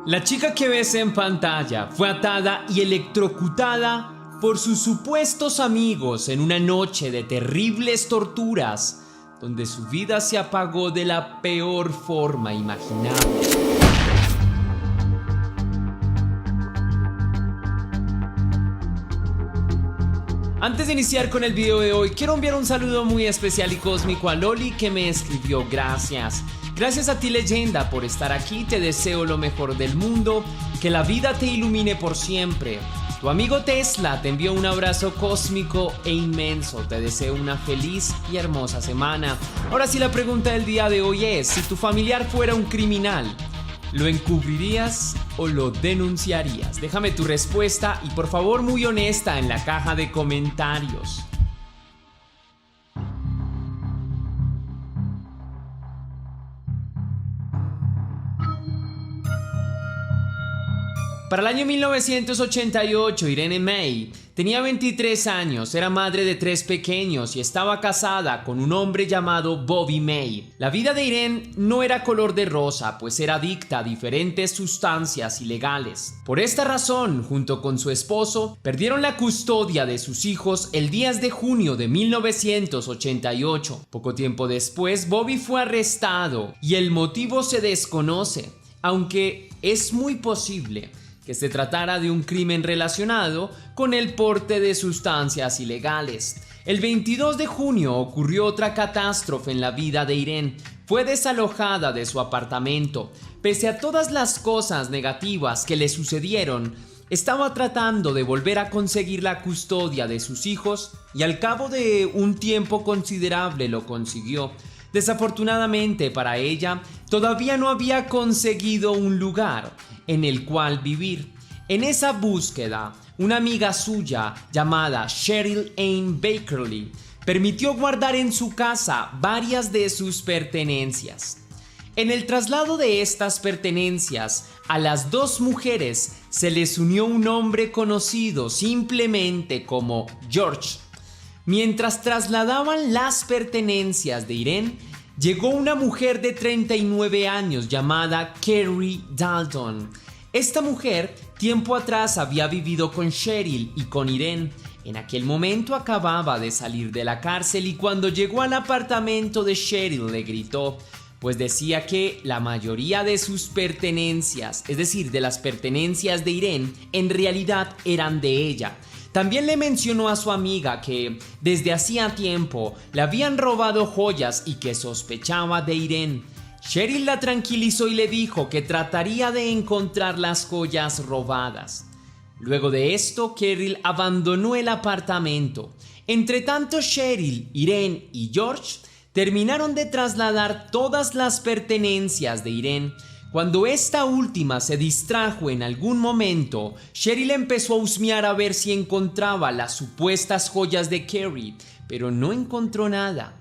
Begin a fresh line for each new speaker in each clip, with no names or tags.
La chica que ves en pantalla fue atada y electrocutada por sus supuestos amigos en una noche de terribles torturas, donde su vida se apagó de la peor forma imaginable. Antes de iniciar con el video de hoy, quiero enviar un saludo muy especial y cósmico a Loli, que me escribió gracias. Gracias a ti, leyenda, por estar aquí. Te deseo lo mejor del mundo, que la vida te ilumine por siempre. Tu amigo Tesla te envió un abrazo cósmico e inmenso. Te deseo una feliz y hermosa semana. Ahora sí, la pregunta del día de hoy es: si tu familiar fuera un criminal, ¿lo encubrirías o lo denunciarías? Déjame tu respuesta y por favor muy honesta en la caja de comentarios. Para el año 1988, Irene May tenía 23 años, era madre de 3 pequeños y estaba casada con un hombre llamado Bobby May. La vida de Irene no era color de rosa, pues era adicta a diferentes sustancias ilegales. Por esta razón, junto con su esposo, perdieron la custodia de sus hijos el 10 de junio de 1988. Poco tiempo después, Bobby fue arrestado y el motivo se desconoce, aunque es muy posible que se tratara de un crimen relacionado con el porte de sustancias ilegales. El 22 de junio ocurrió otra catástrofe en la vida de Irene. Fue desalojada de su apartamento. Pese a todas las cosas negativas que le sucedieron, estaba tratando de volver a conseguir la custodia de sus hijos y al cabo de un tiempo considerable lo consiguió. Desafortunadamente para ella, todavía no había conseguido un lugar en el cual vivir. En esa búsqueda, una amiga suya llamada Cheryl Ann Bakerly permitió guardar en su casa varias de sus pertenencias. En el traslado de estas pertenencias, a las 2 mujeres se les unió un hombre conocido simplemente como George. Mientras trasladaban las pertenencias de Irene, llegó una mujer de 39 años llamada Carrie Dalton. Esta mujer tiempo atrás había vivido con Cheryl y con Irene. En aquel momento acababa de salir de la cárcel y cuando llegó al apartamento de Cheryl le gritó, pues decía que la mayoría de sus pertenencias, es decir, de las pertenencias de Irene, en realidad eran de ella. También le mencionó a su amiga que desde hacía tiempo le habían robado joyas y que sospechaba de Irene. Cheryl la tranquilizó y le dijo que trataría de encontrar las joyas robadas. Luego de esto, Cheryl abandonó el apartamento. Entre tanto, Cheryl, Irene y George terminaron de trasladar todas las pertenencias de Irene. Cuando esta última se distrajo en algún momento, Cheryl empezó a husmear a ver si encontraba las supuestas joyas de Carrie, pero no encontró nada.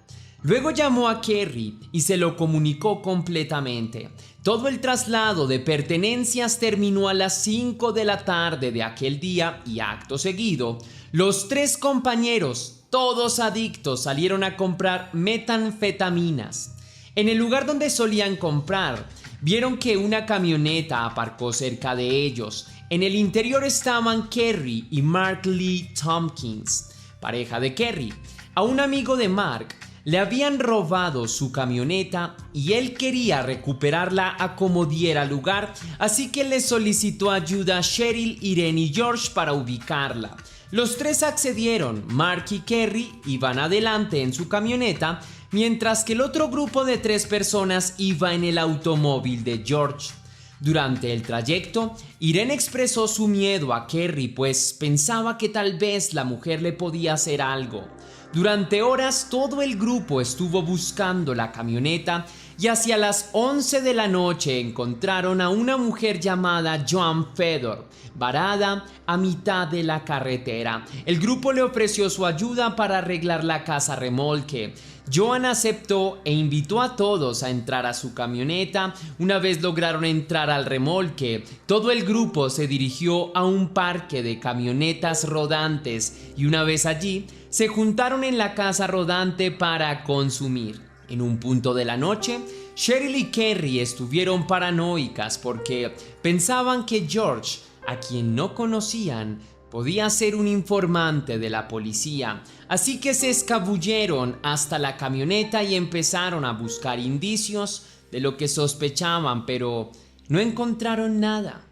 Luego llamó a Carrie y se lo comunicó completamente. Todo el traslado de pertenencias terminó a las 5 de la tarde de aquel día y acto seguido, los 3 compañeros, todos adictos, salieron a comprar metanfetaminas. En el lugar donde solían comprar, vieron que una camioneta aparcó cerca de ellos. En el interior estaban Carrie y Mark Lee Tompkins, pareja de Carrie. A un amigo de Mark le habían robado su camioneta y él quería recuperarla a como diera lugar, así que le solicitó ayuda a Cheryl, Irene y George para ubicarla. Los 3 accedieron. Mark y Carrie iban adelante en su camioneta, mientras que el otro grupo de 3 personas iba en el automóvil de George. Durante el trayecto, Irene expresó su miedo a Carrie, pues pensaba que tal vez la mujer le podía hacer algo. Durante horas todo el grupo estuvo buscando la camioneta y hacia las 11 de la noche encontraron a una mujer llamada Joan Fedor, varada a mitad de la carretera. El grupo le ofreció su ayuda para arreglar la casa remolque. Joan aceptó e invitó a todos a entrar a su camioneta. Una vez lograron entrar al remolque, todo el grupo se dirigió a un parque de camionetas rodantes y una vez allí, se juntaron en la casa rodante para consumir. En un punto de la noche, Cheryl y Kerry estuvieron paranoicas porque pensaban que George, a quien no conocían, podía ser un informante de la policía, así que se escabulleron hasta la camioneta y empezaron a buscar indicios de lo que sospechaban, pero no encontraron nada.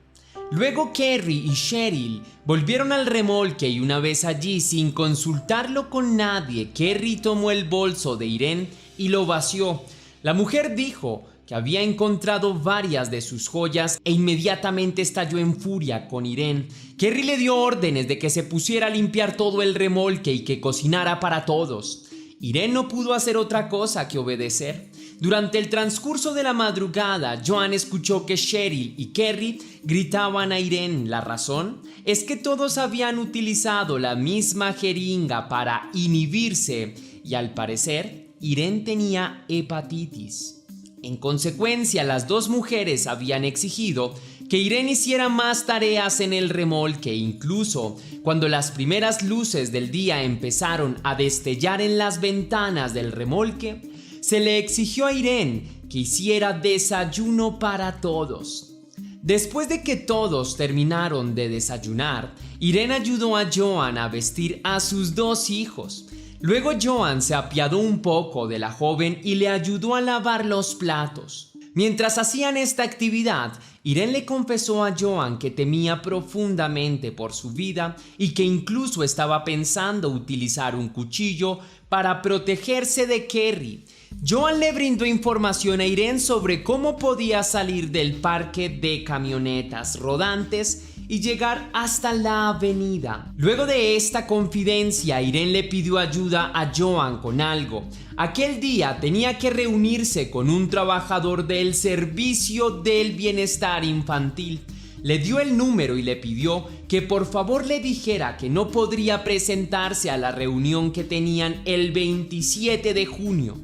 Luego Kerry y Cheryl volvieron al remolque y una vez allí, sin consultarlo con nadie, Kerry tomó el bolso de Irene y lo vació. La mujer dijo que había encontrado varias de sus joyas e inmediatamente estalló en furia con Irene. Kerry le dio órdenes de que se pusiera a limpiar todo el remolque y que cocinara para todos. Irene no pudo hacer otra cosa que obedecer. Durante el transcurso de la madrugada, Joan escuchó que Cheryl y Kerry gritaban a Irene. La razón es que todos habían utilizado la misma jeringa para inhibirse y al parecer Irene tenía hepatitis. En consecuencia, las dos mujeres habían exigido que Irene hiciera más tareas en el remolque. Incluso cuando las primeras luces del día empezaron a destellar en las ventanas del remolque, se le exigió a Irene que hiciera desayuno para todos. Después de que todos terminaron de desayunar, Irene ayudó a Joan a vestir a sus dos hijos. Luego Joan se apiadó un poco de la joven y le ayudó a lavar los platos. Mientras hacían esta actividad, Irene le confesó a Joan que temía profundamente por su vida y que incluso estaba pensando utilizar un cuchillo para protegerse de Kerry. Joan le brindó información a Irene sobre cómo podía salir del parque de camionetas rodantes y llegar hasta la avenida. Luego de esta confidencia, Irene le pidió ayuda a Joan con algo. Aquel día tenía que reunirse con un trabajador del servicio del bienestar infantil. Le dio el número y le pidió que por favor le dijera que no podría presentarse a la reunión que tenían el 27 de junio.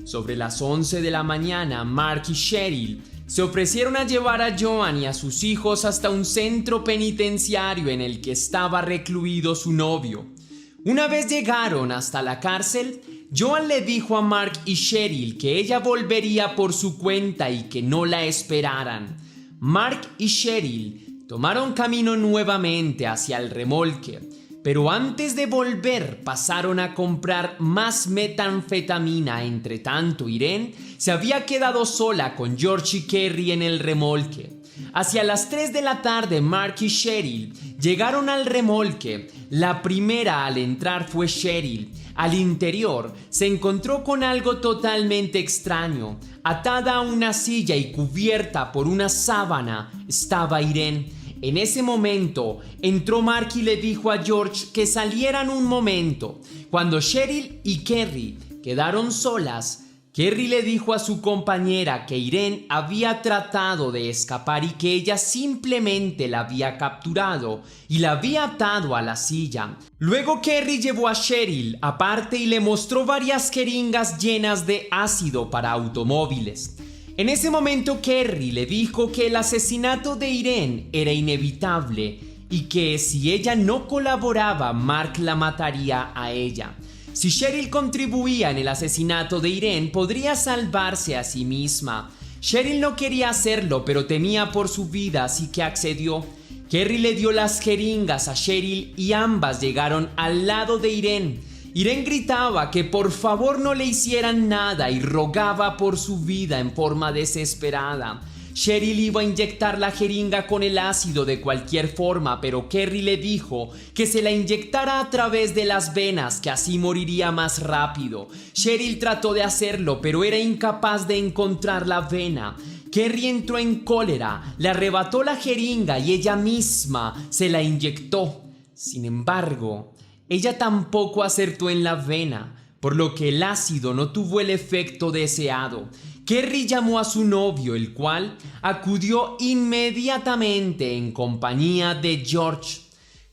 Sobre las 11 de la mañana, Mark y Cheryl se ofrecieron a llevar a Joan y a sus hijos hasta un centro penitenciario en el que estaba recluido su novio. Una vez llegaron hasta la cárcel, Joan le dijo a Mark y Cheryl que ella volvería por su cuenta y que no la esperaran. Mark y Cheryl tomaron camino nuevamente hacia el remolque, pero antes de volver pasaron a comprar más metanfetamina. Entre tanto, Irene se había quedado sola con George y Kerry en el remolque. Hacia las 3 de la tarde, Mark y Cheryl llegaron al remolque. La primera al entrar fue Cheryl. Al interior se encontró con algo totalmente extraño. Atada a una silla y cubierta por una sábana estaba Irene. En ese momento entró Mark y le dijo a George que salieran un momento. Cuando Cheryl y Kerry quedaron solas, Kerry le dijo a su compañera que Irene había tratado de escapar y que ella simplemente la había capturado y la había atado a la silla. Luego Kerry llevó a Cheryl aparte y le mostró varias jeringas llenas de ácido para automóviles. En ese momento Kerry le dijo que el asesinato de Irene era inevitable y que si ella no colaboraba, Mark la mataría a ella. Si Cheryl contribuía en el asesinato de Irene, podría salvarse a sí misma. Cheryl no quería hacerlo, pero temía por su vida, así que accedió. Kerry le dio las jeringas a Cheryl y ambas llegaron al lado de Irene. Irene gritaba que por favor no le hicieran nada y rogaba por su vida en forma desesperada. Cheryl iba a inyectar la jeringa con el ácido de cualquier forma, pero Kerry le dijo que se la inyectara a través de las venas, que así moriría más rápido. Cheryl trató de hacerlo, pero era incapaz de encontrar la vena. Kerry entró en cólera, le arrebató la jeringa y ella misma se la inyectó. Sin embargo, ella tampoco acertó en la vena, por lo que el ácido no tuvo el efecto deseado. Kerry llamó a su novio, el cual acudió inmediatamente en compañía de George.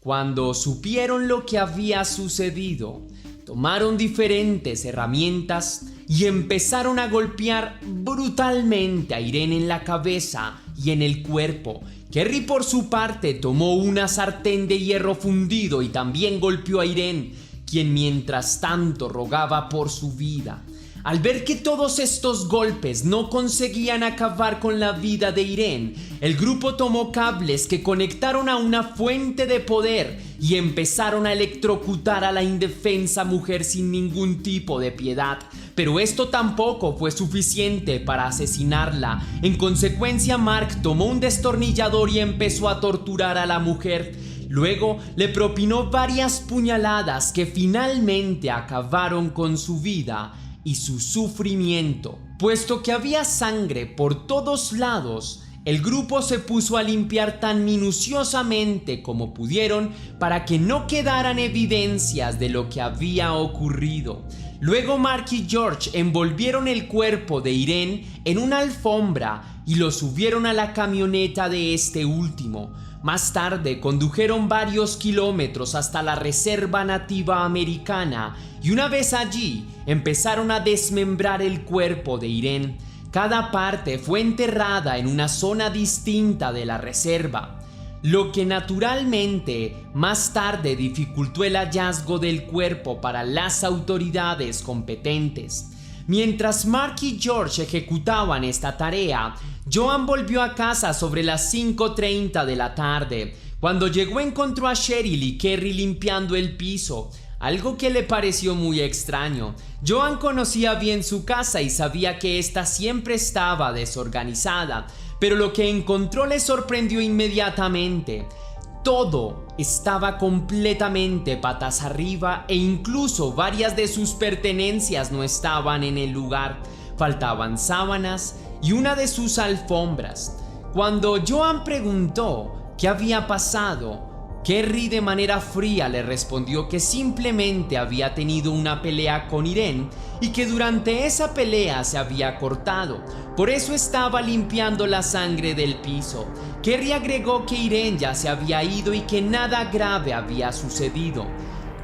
Cuando supieron lo que había sucedido, tomaron diferentes herramientas y empezaron a golpear brutalmente a Irene en la cabeza y en el cuerpo. Kerry por su parte tomó una sartén de hierro fundido y también golpeó a Irene, quien mientras tanto rogaba por su vida. Al ver que todos estos golpes no conseguían acabar con la vida de Irene, el grupo tomó cables que conectaron a una fuente de poder y empezaron a electrocutar a la indefensa mujer sin ningún tipo de piedad. Pero esto tampoco fue suficiente para asesinarla. En consecuencia, Mark tomó un destornillador y empezó a torturar a la mujer. Luego le propinó varias puñaladas que finalmente acabaron con su vida y su sufrimiento. Puesto que había sangre por todos lados, el grupo se puso a limpiar tan minuciosamente como pudieron para que no quedaran evidencias de lo que había ocurrido. Luego Mark y George envolvieron el cuerpo de Irene en una alfombra y lo subieron a la camioneta de este último. Más tarde condujeron varios kilómetros hasta la reserva nativa americana y una vez allí empezaron a desmembrar el cuerpo de Irene. Cada parte fue enterrada en una zona distinta de la reserva, lo que naturalmente más tarde dificultó el hallazgo del cuerpo para las autoridades competentes. Mientras Mark y George ejecutaban esta tarea, Joan volvió a casa sobre las 5:30 de la tarde. Cuando llegó encontró a Cheryl y Kerry limpiando el piso, algo que le pareció muy extraño. Joan conocía bien su casa y sabía que ésta siempre estaba desorganizada, pero lo que encontró le sorprendió inmediatamente. Todo estaba completamente patas arriba e incluso varias de sus pertenencias no estaban en el lugar. Faltaban sábanas y una de sus alfombras. Cuando Joan preguntó qué había pasado, Kerry de manera fría le respondió que simplemente había tenido una pelea con Irene y que durante esa pelea se había cortado. Por eso estaba limpiando la sangre del piso. Kerry agregó que Irene ya se había ido y que nada grave había sucedido.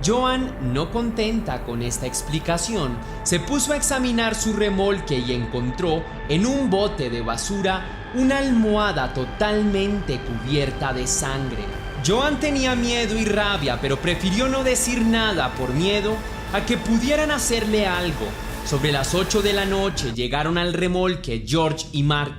Joan, no contenta con esta explicación, se puso a examinar su remolque y encontró en un bote de basura una almohada totalmente cubierta de sangre. Joan tenía miedo y rabia, pero prefirió no decir nada por miedo a que pudieran hacerle algo. Sobre las 8 de la noche llegaron al remolque George y Mark.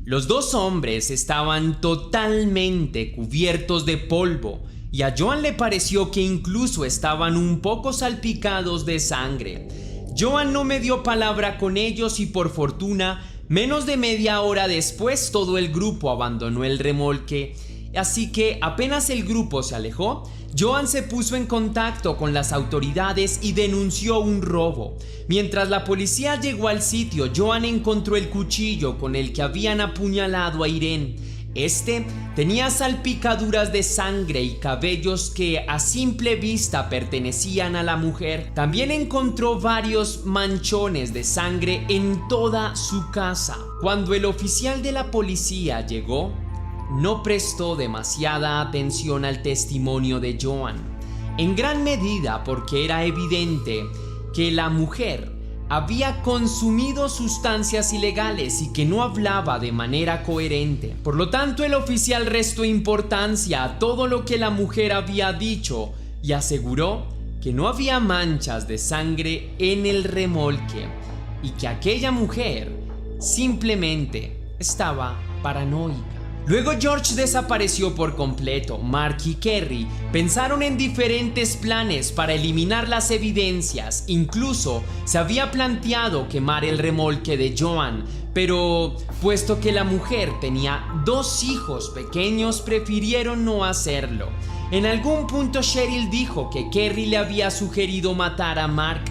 Los dos hombres estaban totalmente cubiertos de polvo y a Joan le pareció que incluso estaban un poco salpicados de sangre. Joan no me dio palabra con ellos y por fortuna, menos de media hora después todo el grupo abandonó el remolque. Así que apenas el grupo se alejó, Joan se puso en contacto con las autoridades y denunció un robo. Mientras la policía llegó al sitio, Joan encontró el cuchillo con el que habían apuñalado a Irene. Este tenía salpicaduras de sangre y cabellos que a simple vista pertenecían a la mujer. También encontró varios manchones de sangre en toda su casa. Cuando el oficial de la policía llegó, no prestó demasiada atención al testimonio de Joan, en gran medida porque era evidente que la mujer había consumido sustancias ilegales y que no hablaba de manera coherente. Por lo tanto, el oficial restó importancia a todo lo que la mujer había dicho y aseguró que no había manchas de sangre en el remolque y que aquella mujer simplemente estaba paranoica. Luego George desapareció por completo. Mark y Kerry pensaron en diferentes planes para eliminar las evidencias. Incluso se había planteado quemar el remolque de Joan, pero puesto que la mujer tenía 2 hijos pequeños, prefirieron no hacerlo. En algún punto Cheryl dijo que Kerry le había sugerido matar a Mark.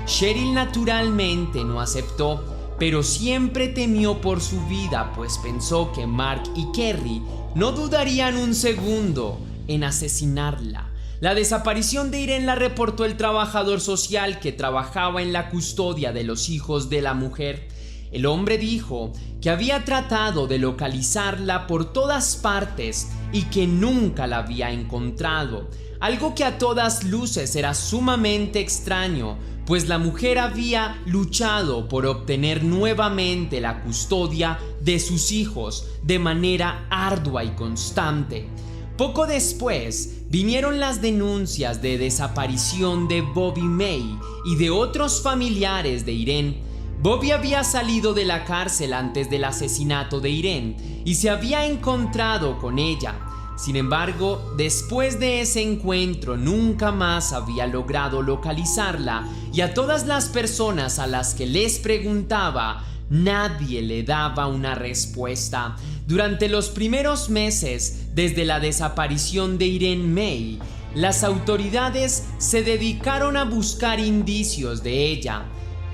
Cheryl naturalmente no aceptó, pero siempre temió por su vida, pues pensó que Mark y Kerry no dudarían un segundo en asesinarla. La desaparición de Irene la reportó el trabajador social que trabajaba en la custodia de los hijos de la mujer. El hombre dijo que había tratado de localizarla por todas partes y que nunca la había encontrado, algo que a todas luces era sumamente extraño, pues la mujer había luchado por obtener nuevamente la custodia de sus hijos de manera ardua y constante. Poco después vinieron las denuncias de desaparición de Bobby May y de otros familiares de Irene. Bobby había salido de la cárcel antes del asesinato de Irene y se había encontrado con ella. Sin embargo, después de ese encuentro nunca más había logrado localizarla y a todas las personas a las que les preguntaba, nadie le daba una respuesta. Durante los primeros meses desde la desaparición de Irene May, las autoridades se dedicaron a buscar indicios de ella,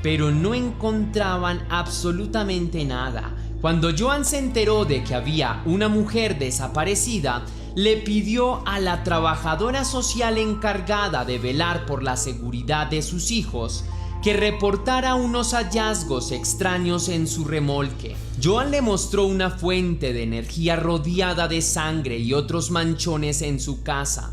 pero no encontraban absolutamente nada. Cuando Joan se enteró de que había una mujer desaparecida, le pidió a la trabajadora social encargada de velar por la seguridad de sus hijos que reportara unos hallazgos extraños en su remolque. Joan le mostró una fuente de energía rodeada de sangre y otros manchones en su casa.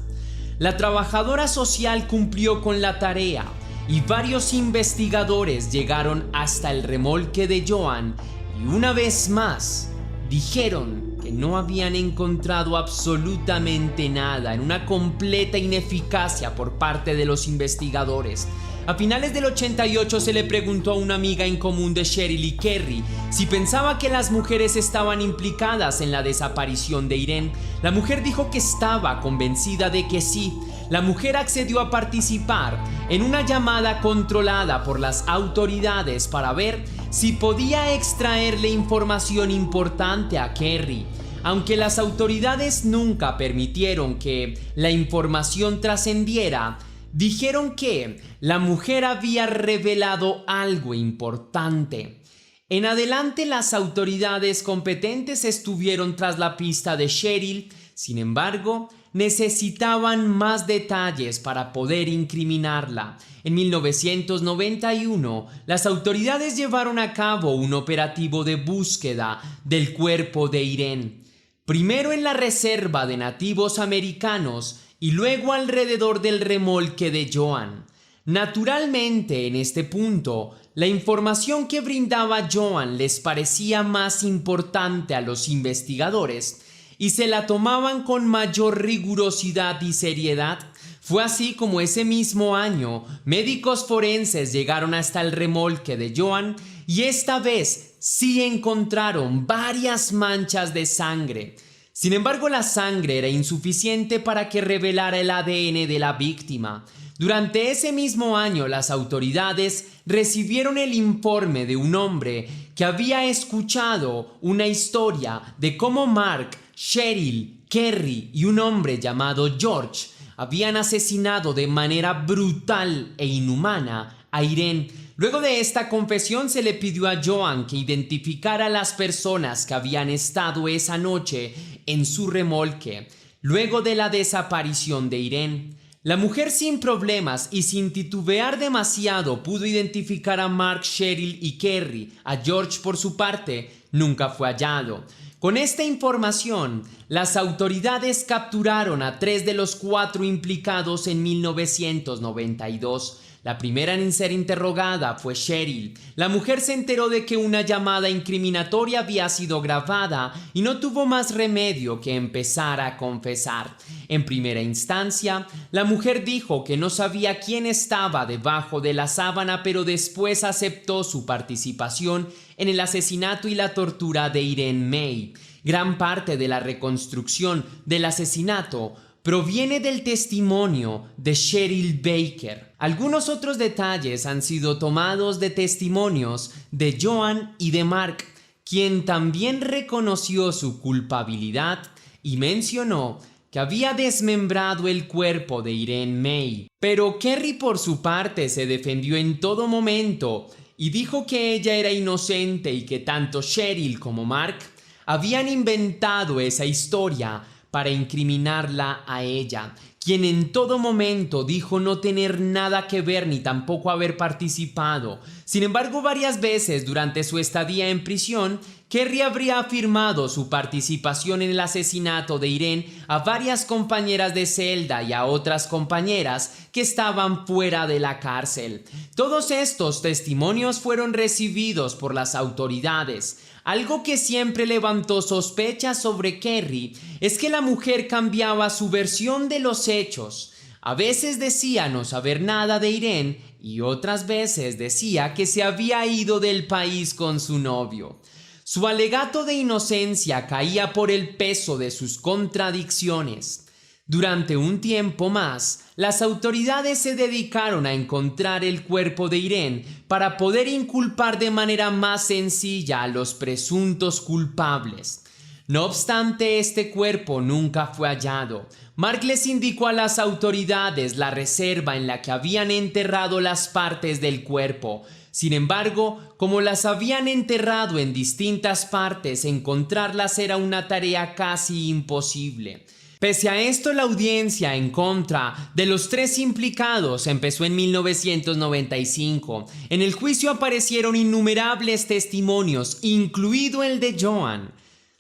La trabajadora social cumplió con la tarea y varios investigadores llegaron hasta el remolque de Joan y una vez más dijeron que no habían encontrado absolutamente nada, en una completa ineficacia por parte de los investigadores. A finales del 88 se le preguntó a una amiga en común de Cheryl y Kerry si pensaba que las mujeres estaban implicadas en la desaparición de Irene. La mujer dijo que estaba convencida de que sí. La mujer accedió a participar en una llamada controlada por las autoridades para ver si podía extraerle información importante a Kerry. Aunque las autoridades nunca permitieron que la información trascendiera, dijeron que la mujer había revelado algo importante. En adelante, las autoridades competentes estuvieron tras la pista de Cheryl. Sin embargo, necesitaban más detalles para poder incriminarla. En 1991, las autoridades llevaron a cabo un operativo de búsqueda del cuerpo de Irene, primero en la reserva de nativos americanos y luego alrededor del remolque de Joan. Naturalmente, en este punto, la información que brindaba Joan les parecía más importante a los investigadores y se la tomaban con mayor rigurosidad y seriedad. Fue así como ese mismo año médicos forenses llegaron hasta el remolque de Joan y esta vez sí encontraron varias manchas de sangre. Sin embargo, la sangre era insuficiente para que revelara el ADN de la víctima. Durante ese mismo año, las autoridades recibieron el informe de un hombre que había escuchado una historia de cómo Mark, Cheryl, Kerry y un hombre llamado George habían asesinado de manera brutal e inhumana a Irene. Luego de esta confesión se le pidió a Joan que identificara a las personas que habían estado esa noche en su remolque, luego de la desaparición de Irene. La mujer sin problemas y sin titubear demasiado pudo identificar a Mark, Cheryl y Kerry. A George, por su parte, nunca fue hallado. Con esta información, las autoridades capturaron a 3 de los 4 implicados en 1992. La primera en ser interrogada fue Cheryl. La mujer se enteró de que una llamada incriminatoria había sido grabada y no tuvo más remedio que empezar a confesar. En primera instancia, la mujer dijo que no sabía quién estaba debajo de la sábana, pero después aceptó su participación en el asesinato y la tortura de Irene May. Gran parte de la reconstrucción del asesinato proviene del testimonio de Cheryl Baker. Algunos otros detalles han sido tomados de testimonios de Joan y de Mark, quien también reconoció su culpabilidad y mencionó que había desmembrado el cuerpo de Irene May. Pero Kerry, por su parte, se defendió en todo momento y dijo que ella era inocente y que tanto Cheryl como Mark habían inventado esa historia para incriminarla a ella, quien en todo momento dijo no tener nada que ver ni tampoco haber participado. Sin embargo, varias veces durante su estadía en prisión, Kerry habría afirmado su participación en el asesinato de Irene a varias compañeras de celda y a otras compañeras que estaban fuera de la cárcel. Todos estos testimonios fueron recibidos por las autoridades. Algo que siempre levantó sospechas sobre Kerry es que la mujer cambiaba su versión de los hechos. A veces decía no saber nada de Irene y otras veces decía que se había ido del país con su novio. Su alegato de inocencia caía por el peso de sus contradicciones. Durante un tiempo más, las autoridades se dedicaron a encontrar el cuerpo de Irene para poder inculpar de manera más sencilla a los presuntos culpables. No obstante, este cuerpo nunca fue hallado. Mark les indicó a las autoridades la reserva en la que habían enterrado las partes del cuerpo. Sin embargo, como las habían enterrado en distintas partes, encontrarlas era una tarea casi imposible. Pese a esto, la audiencia en contra de los 3 implicados empezó en 1995. En el juicio aparecieron innumerables testimonios, incluido el de Joan.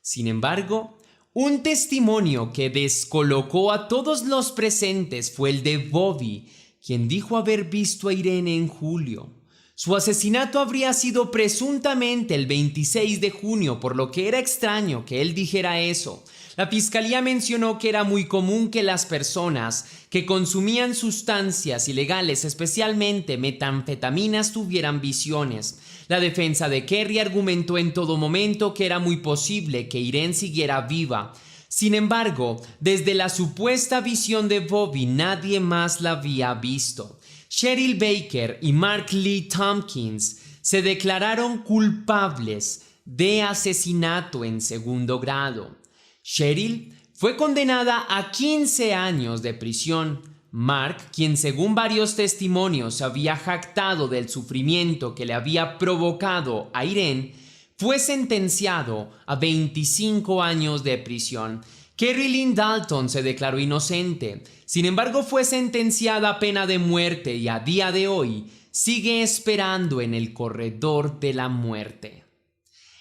Sin embargo, un testimonio que descolocó a todos los presentes fue el de Bobby, quien dijo haber visto a Irene en julio. Su asesinato habría sido presuntamente el 26 de junio, por lo que era extraño que él dijera eso. La fiscalía mencionó que era muy común que las personas que consumían sustancias ilegales, especialmente metanfetaminas, tuvieran visiones. La defensa de Kerry argumentó en todo momento que era muy posible que Irene siguiera viva. Sin embargo, desde la supuesta visión de Bobby, nadie más la había visto. Cheryl Baker y Mark Lee Tompkins se declararon culpables de asesinato en segundo grado. Cheryl fue condenada a 15 años de prisión. Mark, quien según varios testimonios había jactado del sufrimiento que le había provocado a Irene, fue sentenciado a 25 años de prisión. Kerry Lynn Dalton se declaró inocente. Sin embargo, fue sentenciada a pena de muerte y a día de hoy sigue esperando en el corredor de la muerte.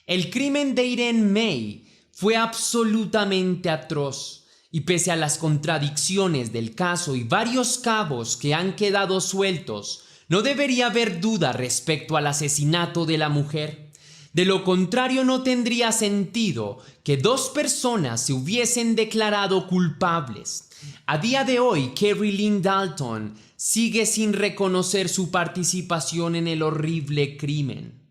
El crimen de Irene May fue absolutamente atroz, y pese a las contradicciones del caso y varios cabos que han quedado sueltos, no debería haber duda respecto al asesinato de la mujer. De lo contrario, no tendría sentido que 2 personas se hubiesen declarado culpables. A día de hoy, Kerry Lynn Dalton sigue sin reconocer su participación en el horrible crimen.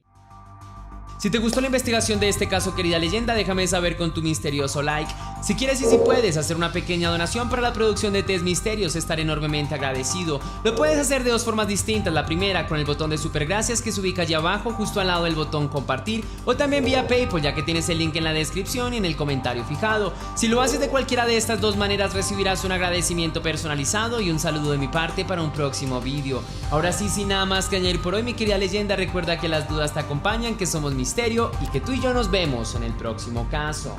Si te gustó la investigación de este caso, querida leyenda, déjame saber con tu misterioso like. Si quieres y si puedes hacer una pequeña donación para la producción de Test Misterios, estaré enormemente agradecido. Lo puedes hacer de 2 formas distintas. La primera con el botón de super gracias que se ubica allá abajo, justo al lado del botón compartir, o también vía PayPal, ya que tienes el link en la descripción y en el comentario fijado. Si lo haces de cualquiera de estas 2 maneras, recibirás un agradecimiento personalizado y un saludo de mi parte para un próximo vídeo. Ahora sí, sin nada más que añadir por hoy, mi querida leyenda, recuerda que las dudas te acompañan, que somos misterio y que tú y yo nos vemos en el próximo caso.